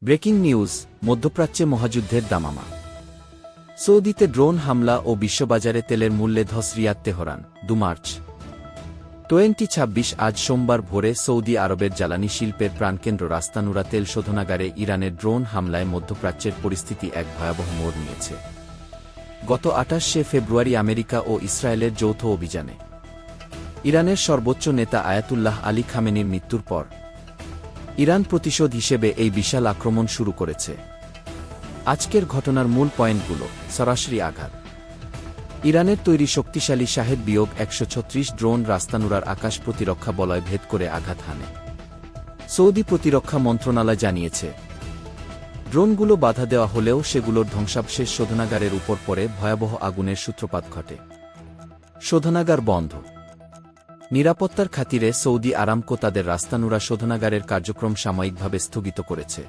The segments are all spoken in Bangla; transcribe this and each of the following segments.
ব্রেকিং নিউজ, মধ্যপ্রাচ্যে মহাযুদ্ধের দামামা। সৌদিতে ড্রোন হামলা ও বিশ্ববাজারে তেলের মূল্যে ধস রিয়াদ তেহরান। 2 মার্চ 2026 আজ সোমবার ভোরে সৌদি আরবের জ্বালানি শিল্পের প্রাণকেন্দ্র রাস্তানুরা তেল শোধনাগারে ইরানের ড্রোন হামলায় মধ্যপ্রাচ্যের পরিস্থিতি এক ভয়াবহ মোড় নিয়েছে। গত 28শে ফেব্রুয়ারি আমেরিকা ও ইসরায়েলের যৌথ অভিযানে ইরানের সর্বোচ্চ নেতা আয়াতুল্লাহ আলী খামেনির মৃত্যুর পর ইরান প্রতিশোধ হিসেবে এই বিশাল আক্রমণ শুরু করেছে। আজকের ঘটনার মূল পয়েন্টগুলো: সরাসরি আঘাত। ইরানের তৈরি শক্তিশালী শাহেদ বিয়োগ 136 ড্রোন রাস্তানুরার আকাশ প্রতিরক্ষা বলয় ভেদ করে আঘাত হানে। সৌদি প্রতিরক্ষা মন্ত্রণালয় জানিয়েছে, ড্রোনগুলো বাধা দেওয়া হলেও সেগুলোর ধ্বংসাবশেষ শোধনাগারের উপর পড়ে ভয়াবহ আগুনের সূত্রপাত ঘটে। শোধনাগার বন্ধ। নিরাপত্তার খাতিরে সৌদি আরামকো তাদের রাস্তানুরা শোধনাগারের কার্যক্রম সাময়িকভাবে স্থগিত করেছে।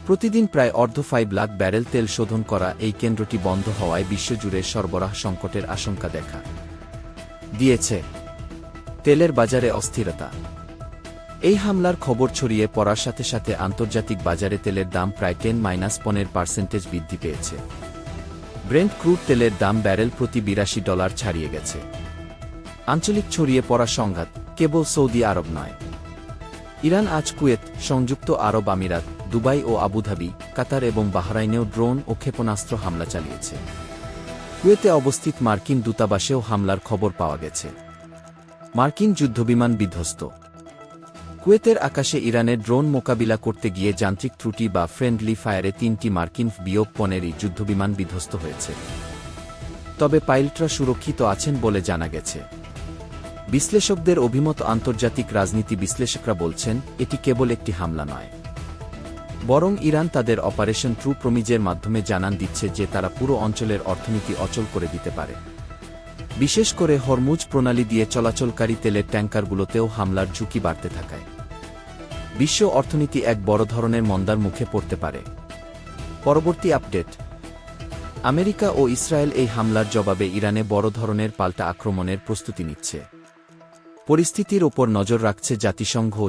প্রতিদিন প্রায় 5 লাখ ব্যারেল তেল শোধন করা এই কেন্দ্রটি বন্ধ হওয়ায় বিশ্বজুড়ে সরবরাহ সংকটের আশঙ্কা দেখা দিয়েছে। তেলের বাজারে অস্থিরতা। এই হামলার খবর ছড়িয়ে পড়ার সাথে সাথে আন্তর্জাতিক বাজারে তেলের দাম প্রায় 10-15% বৃদ্ধি পেয়েছে। ব্রেন্ট ক্রুড তেলের দাম ব্যারেল প্রতি $82 ছাড়িয়ে গেছে। আঞ্চলিক ছড়িয়ে পড়া সংঘাত কেবল সৌদি আরব নয়। ইরান আজ কুয়েত, সংযুক্ত আরব আমিরাত, দুবাই ও আবুধাবি, কাতার এবং বাহরাইনেও ড্রোন ও ক্ষেপণাস্ত্র হামলা চালিয়েছে। কুয়েতে অবস্থিত মার্কিন দূতাবাসেও হামলার খবর পাওয়া গেছে। মার্কিন যুদ্ধবিমান বিধ্বস্ত। কুয়েতের আকাশে ইরানের ড্রোন মোকাবিলা করতে গিয়ে যান্ত্রিক ত্রুটি বা ফ্রেন্ডলি ফায়ারে 3টি মার্কিন বিয়োগ-15 যুদ্ধবিমান বিধ্বস্ত হয়েছে। তবে পাইলটরা সুরক্ষিত আছেন বলে জানা গেছে। বিশ্লেষকদের অভিমত। আন্তর্জাতিক রাজনীতি বিশ্লেষকরা বলছেন, এটি কেবল একটি হামলা নয়, বরং ইরান তাদের অপারেশন ট্রু প্রমিজের মাধ্যমে জানান দিচ্ছে যে তারা পুরো অঞ্চলের অর্থনীতি অচল করে দিতে পারে। বিশেষ করে হরমুজ প্রণালী দিয়ে চলাচলকারী তেলের ট্যাঙ্কারগুলোতেও হামলার ঝুঁকি বাড়তে থাকায় বিশ্ব অর্থনীতি এক বড় ধরনের মন্দার মুখে পড়তে পারে। পরবর্তী আপডেট: আমেরিকা ও ইসরায়েল এই হামলার জবাবে ইরানে বড় ধরনের পাল্টা আক্রমণের প্রস্তুতি নিচ্ছে। পরিস্থিতির ওপর নজর রাখছে জাতিসংঘ ও